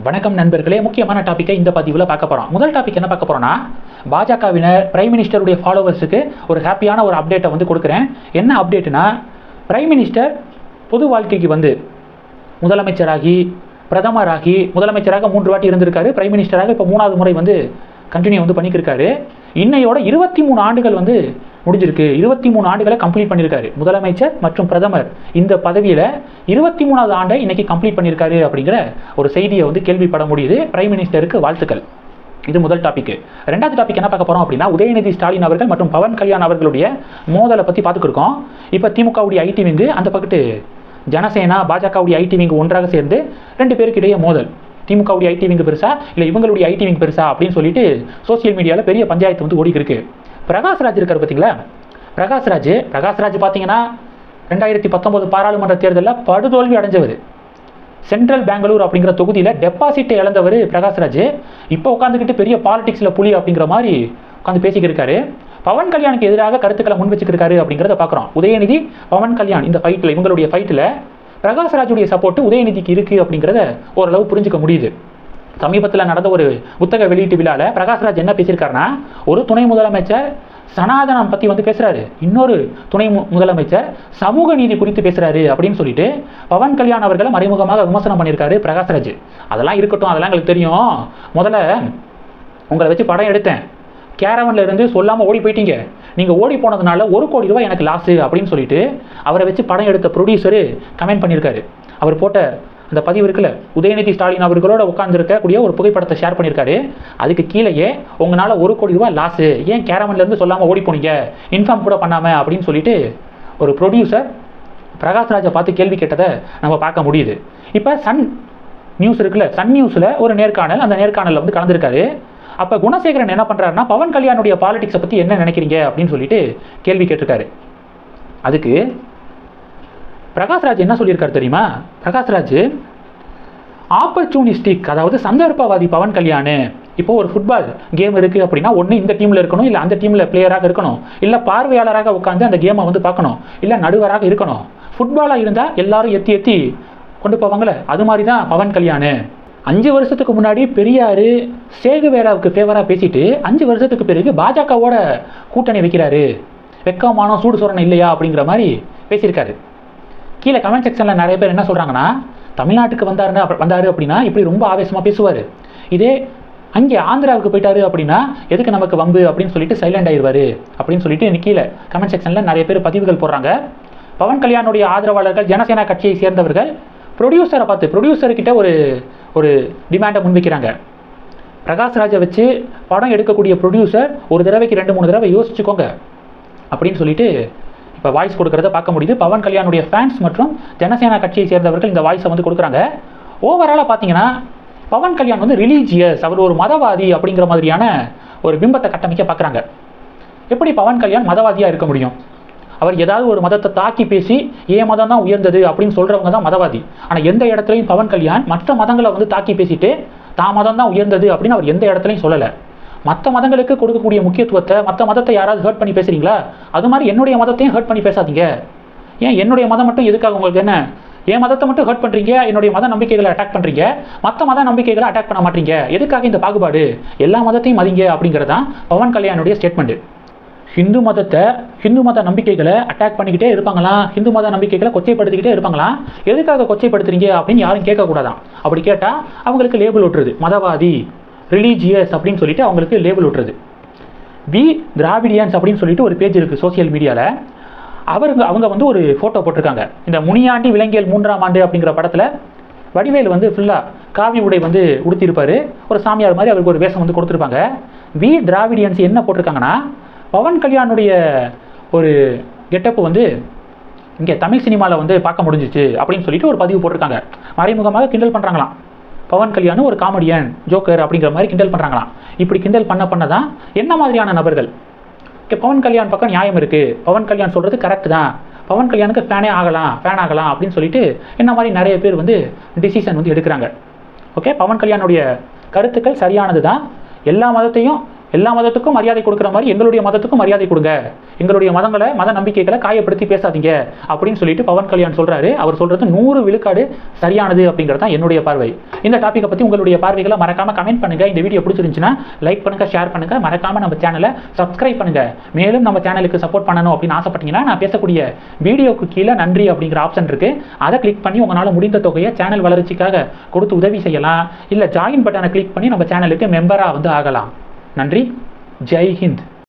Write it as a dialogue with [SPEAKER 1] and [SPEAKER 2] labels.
[SPEAKER 1] வணக்கம் நண்பர்களே, முக்கியமான டாப்பிக்கை இந்த பதிவில் பார்க்க போகிறோம். முதல் டாபிக் என்ன பார்க்க போகிறோன்னா, பாஜகவினர் பிரைம் மினிஸ்டருடைய ஃபாலோவர்ஸுக்கு ஒரு ஹாப்பியான ஒரு அப்டேட்டை வந்து கொடுக்குறேன். என்ன அப்டேட்னா, பிரைம் மினிஸ்டர் பொது வாழ்க்கைக்கு வந்து முதலமைச்சராகி பிரதமராகி முதலமைச்சராக 3 வாட்டி இருந்திருக்காரு. பிரைம் மினிஸ்டராக இப்போ 3வது முறை வந்து கண்டினியூ வந்து பண்ணிக்கிருக்காரு. இன்னையோட 23 ஆண்டுகள் வந்து முடிஞ்சிருக்கு. 23 ஆண்டுகளை கம்ப்ளீட் பண்ணியிருக்காரு. முதலமைச்சர் மற்றும் பிரதமர் இந்த பதவியில் 23வது ஆண்டை இன்னைக்கு கம்ப்ளீட் பண்ணியிருக்காரு அப்படிங்கிற ஒரு செய்தியை வந்து கேள்விப்பட முடியுது. பிரைம் மினிஸ்டருக்கு வாழ்த்துக்கள். இது முதல் டாபிக். ரெண்டாவது டாபிக் என்ன பார்க்க போறோம் அப்படின்னா, உதயநிதி ஸ்டாலின் அவர்கள் மற்றும் பவன் கல்யாண் அவர்களுடைய மோதலை பற்றி பார்த்துக்கிருக்கோம். இப்போ திமுகவுடைய ஐடி விங்கு, அந்த பக்கத்து ஜனசேனா பாஜகவுடைய ஐடி விங்கு ஒன்றாக சேர்ந்து 2 பேருக்கு இடையே மோதல். திமுகவுடைய ஐடி விங்கு பெருசா இல்லை இவங்களுடைய ஐடி விங் பெருசா அப்படின்னு சொல்லிட்டு சோசியல் மீடியாவில் பெரிய பஞ்சாயத்து வந்து ஓடி இருக்கு. பிரகாஷ்ராஜ் இருக்கார் பார்த்தீங்களா, பிரகாஷ்ராஜ் பார்த்தீங்கன்னா 2019 பாராளுமன்ற தேர்தலில் படுதோல்வி அடைஞ்சவர். சென்ட்ரல் பெங்களூர் அப்படிங்கிற தொகுதியில் டெபாசிட்டை இழந்தவர் பிரகாஷ்ராஜ். இப்போ உட்காந்துக்கிட்டு பெரிய பாலிடிக்ஸில் புலி அப்படிங்கிற மாதிரி உட்காந்து பேசிக்கிட்டு இருக்காரு. பவன் கல்யாணுக்கு எதிராக கருத்துக்களை முன் வச்சுக்கிருக்காரு அப்படிங்கிறத பார்க்குறோம். உதயநிதி பவன் கல்யாண் இந்த ஃபைட்டில், இவங்களுடைய ஃபைட்டில் பிரகாஷ்ராஜுடைய சப்போர்ட்டு உதயநிதிக்கு இருக்குது அப்படிங்கிறத ஓரளவு புரிஞ்சுக்க முடியுது. சமீபத்தில் நடந்த ஒரு புத்தக வெளியீட்டு விழாவில் பிரகாஷ்ராஜ் என்ன பேசியிருக்காருன்னா, ஒரு துணை முதலமைச்சர் சனாதனம் பற்றி வந்து பேசுகிறாரு, இன்னொரு துணை முதலமைச்சர் சமூக நீதி குறித்து பேசுகிறாரு அப்படின்னு சொல்லிட்டு பவன் கல்யாண் அவர்களை மறைமுகமாக விமர்சனம் பண்ணியிருக்காரு பிரகாஷ்ராஜ். அதெல்லாம் இருக்கட்டும், அதெல்லாம் எங்களுக்கு தெரியும். முதல்ல உங்களை வச்சு படம் எடுத்தேன், கேரவனில் இருந்து சொல்லாமல் ஓடி போயிட்டீங்க, நீங்கள் ஓடி போனதுனால 1 கோடி ரூபாய் எனக்கு லாஸு அப்படின்னு சொல்லிட்டு அவரை வச்சு படம் எடுத்த ப்ரொடியூசரு கமெண்ட் பண்ணியிருக்காரு. அவர் போட்ட அந்த பதிவு இருக்குல்ல, உதயநிதி ஸ்டாலின் அவர்களோட உட்கார்ந்துருக்கக்கூடிய ஒரு புகைப்படத்தை ஷேர் பண்ணியிருக்காரு. அதுக்கு கீழேயே உங்களால் 1 கோடி ரூபாய் லாஸு, ஏன் கேரவன்லேருந்து சொல்லாமல் ஓடி போனீங்க, இன்ஃபார்ம் கூட பண்ணாமல் அப்படின்னு சொல்லிட்டு ஒரு ப்ரொடியூசர் பிரகாஷ்ராஜை பார்த்து கேள்வி கேட்டதை நம்ம பார்க்க முடியுது. இப்போ சன் நியூஸ் இருக்குல்ல, சன் நியூஸில் ஒரு நேர்காணல், அந்த நேர்காணலில் வந்து கலந்துருக்காரு. அப்போ குணசேகரன் என்ன பண்ணுறாருன்னா, பவன் கல்யாணுடைய பாலிடிக்ஸை பற்றி என்ன நினைக்கிறீங்க அப்படின்னு சொல்லிட்டு கேள்வி கேட்டிருக்காரு. அதுக்கு பிரகாஷ்ராஜ் என்ன சொல்லியிருக்காரு தெரியுமா? பிரகாஷ்ராஜ் ஆப்பர்ச்சுனிஸ்டிக், அதாவது சந்தர்ப்பவாதி பவன் கல்யாண். இப்போ ஒரு ஃபுட்பால் கேம் இருக்குது அப்படின்னா, ஒன்று இந்த டீமில் இருக்கணும், இல்லை அந்த டீமில் பிளேயராக இருக்கணும், இல்லை பார்வையாளராக உட்காந்து அந்த கேமை வந்து பார்க்கணும், இல்லை நடுவராக இருக்கணும். ஃபுட்பாலாக இருந்தால் எல்லாரும் எத்தி கொண்டு போவாங்களே, அது மாதிரி தான் பவன் கல்யாண். 5 வருஷத்துக்கு முன்னாடி பெரியார் சேகுவேராவுக்கு ஃபேவராக பேசிட்டு 5 வருஷத்துக்கு பிறகு பாஜகவோட கூட்டணி வைக்கிறாரு, வெக்கமானம் சூடு சொரணை இல்லையா அப்படிங்கிற மாதிரி பேசியிருக்காரு. கீழே கமெண்ட் செக்ஷனில் நிறைய பேர் என்ன சொல்கிறாங்கன்னா, தமிழ்நாட்டுக்கு வந்தார் அப்படின்னா இப்படி ரொம்ப ஆவேசமாக பேசுவார், இதே அங்கே ஆந்திராவுக்கு போயிட்டாரு அப்படின்னா எதுக்கு நமக்கு வம்பு அப்படின்னு சொல்லிட்டு சைலண்ட் ஆயிடுவார் அப்படின்னு சொல்லிட்டு கீழே கமெண்ட் செக்ஷனில் நிறைய பேர் பதிவுகள் போடுறாங்க. பவன் கல்யாணுடைய ஆதரவாளர்கள், ஜனசேனா கட்சியை சேர்ந்தவர்கள் ப்ரொடியூசரை பார்த்து ப்ரொடியூசர்கிட்ட ஒரு டிமாண்டை முன்வைக்கிறாங்க. பிரகாஷ்ராஜை வச்சு படம் எடுக்கக்கூடிய ப்ரொடியூசர் ஒரு தடவைக்கு 2-3 தடவை யோசிச்சுக்கோங்க அப்படின்னு சொல்லிட்டு இப்போ வாய்ஸ் கொடுக்கறத பார்க்க முடியுது. பவன் கல்யாணுடைய ஃபேன்ஸ் மற்றும் ஜனசேனா கட்சியை சேர்ந்தவர்கள் இந்த வாய்ஸை வந்து கொடுக்குறாங்க. ஓவராலாக பார்த்தீங்கன்னா பவன் கல்யாண் வந்து ரிலீஜியஸ், அவர் ஒரு மதவாதி அப்படிங்கிற மாதிரியான ஒரு பிம்பத்தை கட்டமைக்க பார்க்குறாங்க. எப்படி பவன் கல்யாண் மதவாதியாக இருக்க முடியும்? அவர் ஏதாவது ஒரு மதத்தை தாக்கி பேசி ஏன் மதம் தான் உயர்ந்தது அப்படின்னு சொல்கிறவங்க தான் மதவாதி. ஆனால் எந்த இடத்துலையும் பவன் கல்யாண் மற்ற மதங்களை வந்து தாக்கி பேசிட்டு தான் மதம் தான் உயர்ந்தது அப்படின்னு அவர் எந்த இடத்துலையும் சொல்லலை. மற்ற மதங்களுக்கு கொடுக்கக்கூடிய முக்கியத்துவத்தை, மற்ற மதத்தை யாராவது ஹர்ட் பண்ணி பேசுகிறீங்களா, அது மாதிரி என்னுடைய மதத்தையும் ஹர்ட் பண்ணி பேசாதீங்க. ஏன் என்னுடைய மதம் மட்டும் எதுக்காக உங்களுக்கு என்ன, என் மதத்தை மட்டும் ஹர்ட் பண்ணுறீங்க, என்னுடைய மத நம்பிக்கைகளை அட்டாக் பண்ணுறீங்க, மற்ற மத நம்பிக்கைகளை அட்டாக் பண்ண மாட்டீங்க, எதுக்காக இந்த பாகுபாடு, எல்லா மதத்தையும் மதிங்க அப்படிங்கிறது தான் பவன் கல்யாணுடைய ஸ்டேட்மெண்ட்டு. ஹிந்து மத நம்பிக்கைகளை அட்டாக் பண்ணிக்கிட்டே இருப்பாங்களாம், ஹிந்து மத நம்பிக்கைகளை கொச்சைப்படுத்திக்கிட்டே இருப்பாங்களாம். எதுக்காக கொச்சைப்படுத்துறீங்க அப்படின்னு யாரும் கேட்கக்கூடாதான். அப்படி கேட்டால் அவங்களுக்கு லேபிள் விட்டுருது, மதவாதி, ரிலீஜியஸ் அப்படின்னு சொல்லிட்டு அவங்களுக்கு லேபிள் விட்டுருது. வி திராவிடியன்ஸ் அப்படின்னு சொல்லிட்டு ஒரு பேஜ் இருக்குது சோசியல் மீடியாவில். அவங்க வந்து ஒரு ஃபோட்டோ போட்டிருக்காங்க. இந்த முனியாண்டி விலங்கியல் 3ஆம் ஆண்டு அப்படிங்கிற படத்தில் வடிவேல் வந்து ஃபுல்லாக காவி உடை வந்து உடுத்திருப்பார், ஒரு சாமியார் மாதிரி அவருக்கு ஒரு வேஷம் வந்து கொடுத்துருப்பாங்க. வி திராவிடியன்ஸ் என்ன போட்டிருக்காங்கன்னா, பவன் கல்யாணுடைய ஒரு கெட்டப்பு வந்து இங்கே தமிழ் சினிமாவில் வந்து பார்க்க முடிஞ்சிச்சு அப்படின்னு சொல்லிட்டு ஒரு பதிவு போட்டிருக்காங்க. மறைமுகமாக கிண்டல் பண்ணுறாங்களாம். பவன் கல்யாண் ஒரு காமெடியன், ஜோக்கர் அப்படிங்கிற மாதிரி கிண்டல் பண்ணுறாங்களாம். இப்படி கிண்டல் பண்ண தான் என்ன மாதிரியான நபர்கள் பவன் கல்யாண் பக்கம் நியாயம் இருக்குது, பவன் கல்யாண் சொல்கிறது கரெக்ட் தான், பவன் கல்யாணுக்கு ஃபேன் ஆகலாம் அப்படின்னு சொல்லிட்டு என்ன மாதிரி நிறைய பேர் வந்து டிசிஷன் வந்து எடுக்கிறாங்க. ஓகே, பவன் கல்யாணுடைய கருத்துக்கள் சரியானது தான், எல்லா மதத்தையும் எல்லா மதத்துக்கும் மரியாதை கொடுக்குற மாதிரி எங்களுடைய மதத்துக்கும் மரியாதை கொடுங்க, எங்களுடைய மதங்களை மத நம்பிக்கைகளை காயப்படுத்தி பேசாதீங்க அப்படின்னு சொல்லிட்டு பவன் கல்யாண் சொல்றாரு. அவர் சொல்றது 100 விழுக்காடு சரியானது அப்படிங்கிறது தான் என்னுடைய பார்வை. இந்த டாப்பிக்கை பத்தி உங்களுடைய பார்வைகளை மறக்காம கமெண்ட் பண்ணுங்க. இந்த வீடியோ பிடிச்சிருந்துச்சுன்னா லைக் பண்ணுங்க, ஷேர் பண்ணுங்க, மறக்காம நம்ம சேனலை சப்ஸ்கிரைப் பண்ணுங்க. மேலும் நம்ம சேனலுக்கு சப்போர்ட் பண்ணணும் அப்படின்னு ஆசைப்பட்டீங்கன்னா நான் பேசக்கூடிய வீடியோக்கு கீழே நன்றி அப்படிங்கிற ஆப்ஷன் இருக்கு. அதை கிளிக் பண்ணி உங்களால முடிந்த தொகையை சேனல் வளர்ச்சிக்காக கொடுத்து உதவி செய்யலாம். இல்ல ஜாயின் பட்டனை கிளிக் பண்ணி நம்ம சேனலுக்கு மெம்பரா வந்து ஆகலாம். நன்றி. ஜெய் ஹிந்த்.